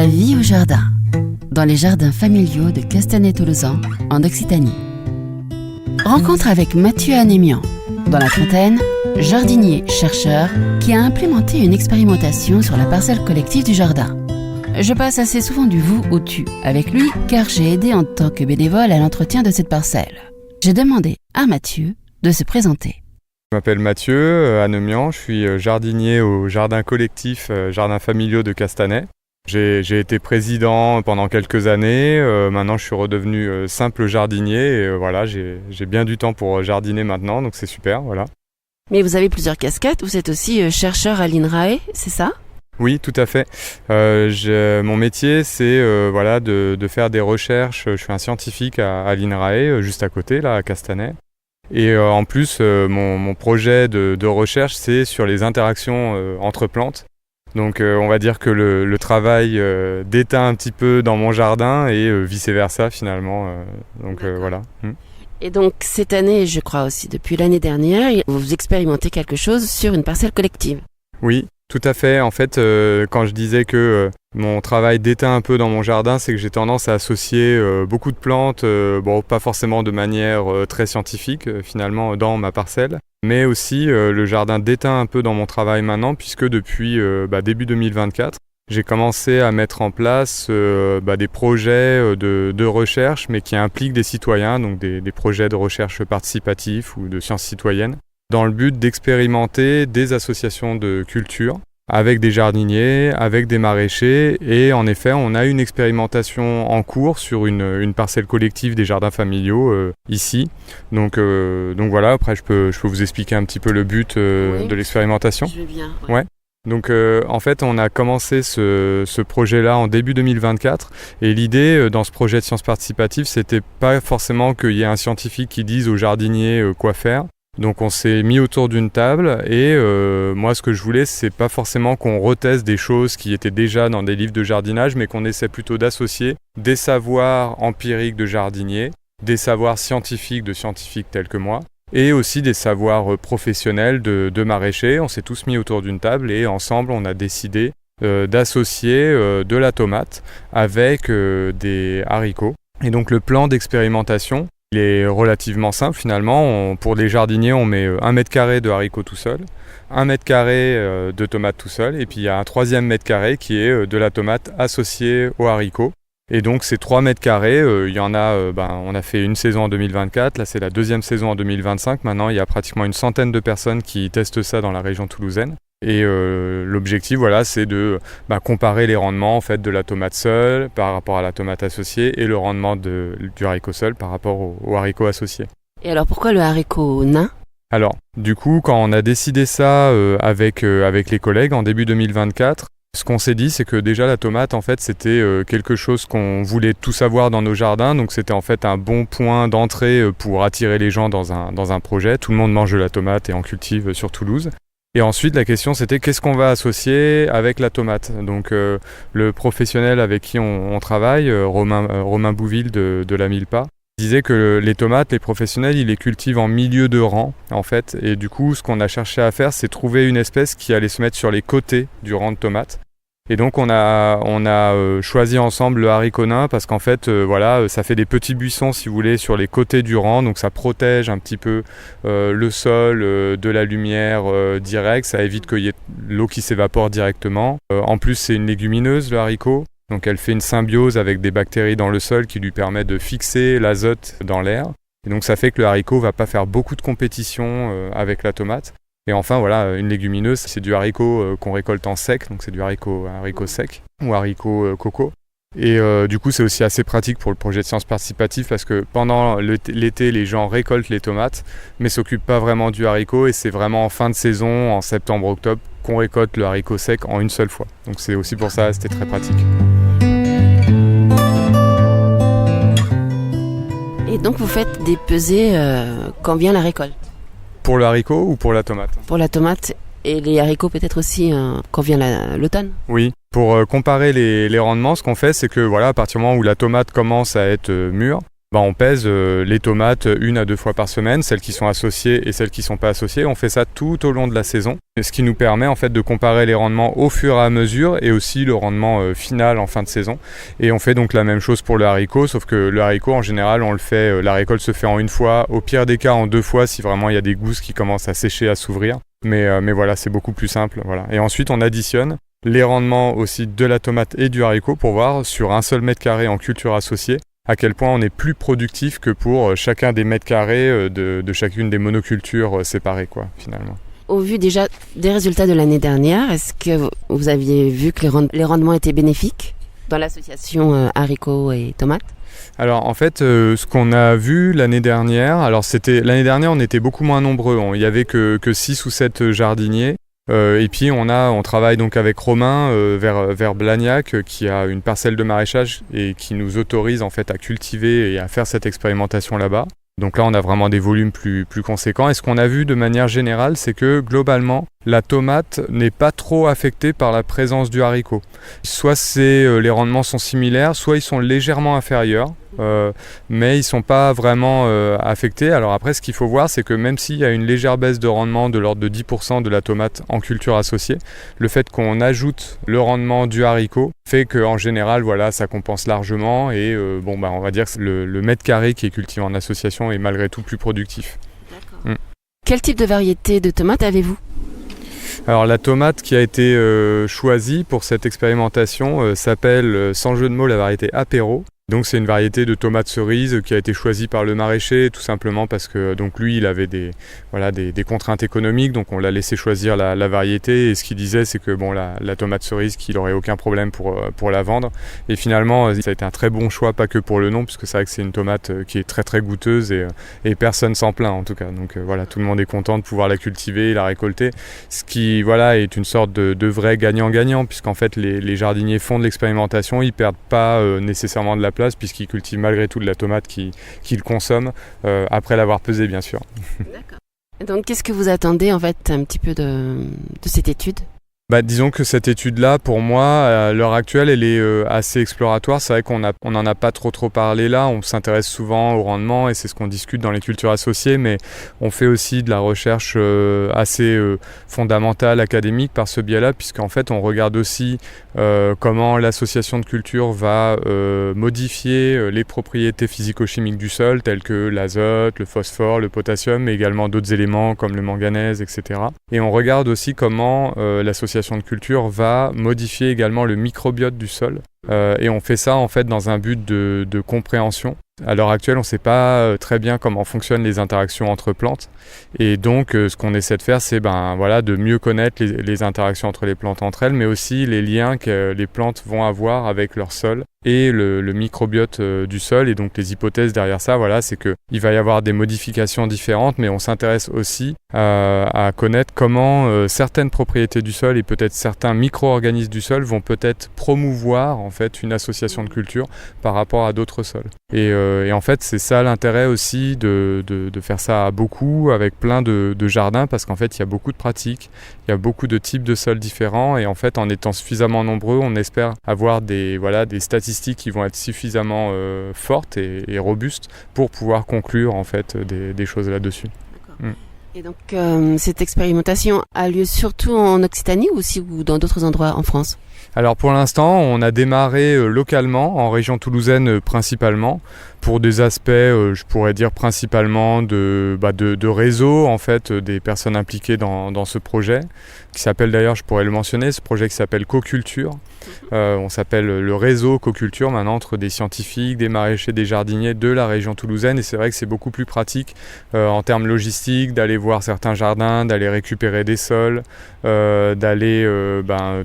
La vie au jardin, dans les jardins familiaux de Castanet-Tolosan, en Occitanie. Rencontre avec Mathieu Anémian, dans la trentaine, jardinier-chercheur qui a implémenté une expérimentation sur la parcelle collective du jardin. Je passe assez souvent du vous au tu avec lui car j'ai aidé en tant que bénévole à l'entretien de cette parcelle. J'ai demandé à Mathieu de se présenter. Je m'appelle Mathieu Anémian, je suis jardinier au jardin collectif Jardins familiaux de Castanet. J'ai été président pendant quelques années, maintenant je suis redevenu simple jardinier et voilà, j'ai bien du temps pour jardiner maintenant, donc c'est super, voilà. Mais vous avez plusieurs casquettes, vous êtes aussi chercheur à l'INRAE, c'est ça ? Oui, tout à fait. Mon métier, c'est de faire des recherches. Je suis un scientifique à l'INRAE, juste à côté, là, à Castanet. Et en plus, mon projet de recherche, c'est sur les interactions entre plantes. Donc on va dire que le travail déteint un petit peu dans mon jardin et vice-versa finalement. Voilà. Et donc cette année, je crois aussi depuis l'année dernière, vous expérimentez quelque chose sur une parcelle collective. Oui, tout à fait. En fait, quand je disais que mon travail déteint un peu dans mon jardin, c'est que j'ai tendance à associer beaucoup de plantes, pas forcément de manière très scientifique finalement dans ma parcelle, mais aussi le jardin déteint un peu dans mon travail maintenant, puisque depuis début 2024, j'ai commencé à mettre en place des projets de recherche, mais qui impliquent des citoyens, donc des projets de recherche participatifs ou de sciences citoyennes, dans le but d'expérimenter des associations de culture avec des jardiniers, avec des maraîchers. Et en effet, on a une expérimentation en cours sur une parcelle collective des jardins familiaux ici. Donc voilà, après je peux vous expliquer un petit peu le but de l'expérimentation. Je veux bien. Ouais. Donc en fait, on a commencé ce projet-là en début 2024 et l'idée dans ce projet de sciences participatives, c'était pas forcément qu'il y ait un scientifique qui dise aux jardiniers quoi faire. Donc on s'est mis autour d'une table et moi ce que je voulais, c'est pas forcément qu'on reteste des choses qui étaient déjà dans des livres de jardinage, mais qu'on essaie plutôt d'associer des savoirs empiriques de jardiniers, des savoirs scientifiques de scientifiques tels que moi, et aussi des savoirs professionnels de maraîchers. On s'est tous mis autour d'une table et ensemble on a décidé d'associer de la tomate avec des haricots. Et donc le plan d'expérimentation, il est relativement simple finalement. Pour les jardiniers, on met 1 mètre carré de haricots tout seul, 1 mètre carré de tomates tout seul, et puis il y a un 3e mètre carré qui est de la tomate associée aux haricots. Et donc ces 3 mètres carrés, il y en a, on a fait une saison en 2024, là c'est la 2e saison en 2025. Maintenant il y a pratiquement une centaine de personnes qui testent ça dans la région toulousaine. Et l'objectif, voilà, c'est de comparer les rendements en fait de la tomate seule par rapport à la tomate associée et le rendement du haricot seul par rapport au haricot associé. Et alors pourquoi le haricot nain ? Alors, du coup, quand on a décidé ça avec les collègues en début 2024, ce qu'on s'est dit, c'est que déjà la tomate, en fait, c'était quelque chose qu'on voulait tous avoir dans nos jardins. Donc c'était en fait un bon point d'entrée pour attirer les gens dans un projet. Tout le monde mange de la tomate et en cultive sur Toulouse. Et ensuite, la question, c'était qu'est-ce qu'on va associer avec la tomate ? Donc, le professionnel avec qui on travaille, Romain Bouville de la Milpa, disait que les tomates, les professionnels, ils les cultivent en milieu de rang, en fait. Et du coup, ce qu'on a cherché à faire, c'est trouver une espèce qui allait se mettre sur les côtés du rang de tomates. Et donc on a choisi ensemble le haricot nain parce qu'en fait ça fait des petits buissons si vous voulez sur les côtés du rang, donc ça protège un petit peu le sol de la lumière directe, ça évite qu'il y ait l'eau qui s'évapore directement. En plus c'est une légumineuse le haricot, donc elle fait une symbiose avec des bactéries dans le sol qui lui permet de fixer l'azote dans l'air. Et donc ça fait que le haricot va pas faire beaucoup de compétition avec la tomate. Et enfin, voilà, une légumineuse, c'est du haricot qu'on récolte en sec, donc c'est du haricot sec ou haricot coco. Et du coup, c'est aussi assez pratique pour le projet de sciences participatives parce que pendant l'été, les gens récoltent les tomates, mais s'occupent pas vraiment du haricot. Et c'est vraiment en fin de saison, en septembre-octobre, qu'on récolte le haricot sec en une seule fois. Donc c'est aussi pour ça, c'était très pratique. Et donc vous faites des pesées quand vient la récolte ? Pour le haricot ou pour la tomate ? Pour la tomate et les haricots peut-être aussi quand vient l'automne ? Oui, pour comparer les rendements, ce qu'on fait, c'est que à partir du moment où la tomate commence à être mûre, On pèse les tomates 1 à 2 fois par semaine, celles qui sont associées et celles qui ne sont pas associées. On fait ça tout au long de la saison, ce qui nous permet en fait de comparer les rendements au fur et à mesure et aussi le rendement final en fin de saison. Et on fait donc la même chose pour le haricot, sauf que le haricot en général, on le fait, la récolte se fait en 1 fois, au pire des cas en 2 fois si vraiment il y a des gousses qui commencent à sécher, à s'ouvrir. Mais voilà, c'est beaucoup plus simple. Voilà. Et ensuite, on additionne les rendements aussi de la tomate et du haricot pour voir sur un seul mètre carré en culture associée à quel point on est plus productif que pour chacun des mètres carrés de chacune des monocultures séparées, finalement. Au vu déjà des résultats de l'année dernière, est-ce que vous aviez vu que les rendements étaient bénéfiques dans l'association haricots et tomates ? Alors en fait, ce qu'on a vu l'année dernière, l'année dernière on était beaucoup moins nombreux, il n'y avait que 6 ou 7 jardiniers. Et puis on travaille donc avec Romain vers Blagnac qui a une parcelle de maraîchage et qui nous autorise en fait à cultiver et à faire cette expérimentation là-bas. Donc là on a vraiment des volumes plus conséquents et ce qu'on a vu de manière générale c'est que globalement la tomate n'est pas trop affectée par la présence du haricot. Soit les rendements sont similaires, soit ils sont légèrement inférieurs. Mais ils ne sont pas vraiment affectés. Alors après, ce qu'il faut voir, c'est que même s'il y a une légère baisse de rendement de l'ordre de 10% de la tomate en culture associée, le fait qu'on ajoute le rendement du haricot fait qu'en général, ça compense largement et on va dire que le mètre carré qui est cultivé en association est malgré tout plus productif. D'accord. Quel type de variété de tomate avez-vous ? Alors la tomate qui a été choisie pour cette expérimentation s'appelle, sans jeu de mots, la variété Apéro. Donc c'est une variété de tomates cerises qui a été choisie par le maraîcher tout simplement parce que donc lui il avait des contraintes économiques, donc on l'a laissé choisir la variété et ce qu'il disait c'est que la tomate cerise qu'il n'aurait aucun problème pour la vendre et finalement ça a été un très bon choix, pas que pour le nom puisque c'est vrai que c'est une tomate qui est très très goûteuse et personne s'en plaint en tout cas, donc tout le monde est content de pouvoir la cultiver et la récolter, ce qui est une sorte de vrai gagnant-gagnant puisqu'en fait les jardiniers font de l'expérimentation, ils perdent pas nécessairement de la place puisqu'ils cultivent malgré tout de la tomate qu'ils consomment après l'avoir pesée bien sûr. D'accord. Et donc qu'est-ce que vous attendez en fait un petit peu de cette étude ? Disons que cette étude-là, pour moi, à l'heure actuelle, elle est assez exploratoire. C'est vrai qu'on n'en a pas trop parlé là. On s'intéresse souvent au rendement et c'est ce qu'on discute dans les cultures associées, mais on fait aussi de la recherche assez fondamentale, académique par ce biais-là, puisqu'en fait, on regarde aussi comment l'association de cultures va modifier les propriétés physico-chimiques du sol, telles que l'azote, le phosphore, le potassium, mais également d'autres éléments comme le manganèse, etc. Et on regarde aussi comment l'association de culture va modifier également le microbiote du sol. Et on fait ça en fait dans un but de compréhension. À l'heure actuelle, on ne sait pas très bien comment fonctionnent les interactions entre plantes. Et donc, ce qu'on essaie de faire, c'est de mieux connaître les interactions entre les plantes entre elles, mais aussi les liens que les plantes vont avoir avec leur sol et le microbiote du sol. Et donc, les hypothèses derrière ça, c'est qu'il va y avoir des modifications différentes, mais on s'intéresse aussi à connaître comment certaines propriétés du sol et peut-être certains micro-organismes du sol vont peut-être promouvoir en fait une association de culture par rapport à d'autres sols. Et en fait, c'est ça l'intérêt aussi de faire ça à beaucoup, avec plein de jardins, parce qu'en fait, il y a beaucoup de pratiques, il y a beaucoup de types de sols différents, et en fait, en étant suffisamment nombreux, on espère avoir des statistiques qui vont être suffisamment fortes et robustes pour pouvoir conclure en fait des choses là-dessus. D'accord. Et donc, cette expérimentation a lieu surtout en Occitanie ou aussi ou dans d'autres endroits en France ? Alors pour l'instant, on a démarré localement, en région toulousaine principalement, pour des aspects, je pourrais dire principalement de réseau en fait, des personnes impliquées dans ce projet, qui s'appelle d'ailleurs, je pourrais le mentionner, ce projet qui s'appelle Coculture. On s'appelle le réseau Coculture maintenant entre des scientifiques, des maraîchers, des jardiniers de la région toulousaine, et c'est vrai que c'est beaucoup plus pratique en termes logistiques d'aller voir certains jardins, d'aller récupérer des sols, d'aller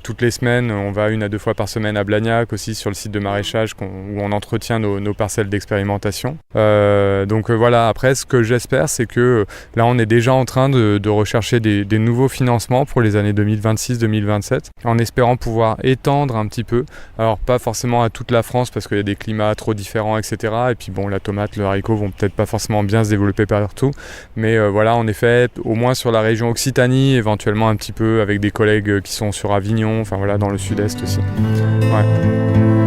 toutes les semaines, on va 1 à 2 fois par semaine à Blagnac aussi sur le site de maraîchage où on entretient nos parcelles d'expérimentation. Donc voilà, après ce que j'espère c'est que là on est déjà en train de rechercher des nouveaux financements pour les années 2026-2027 en espérant pouvoir étendre un petit peu, alors pas forcément à toute la France parce qu'il y a des climats trop différents etc. Et puis la tomate, le haricot vont peut-être pas forcément bien se développer partout, mais en effet au moins sur la région Occitanie, éventuellement un petit peu avec des collègues qui sont sur Avignon, dans le sud-est aussi. Ouais.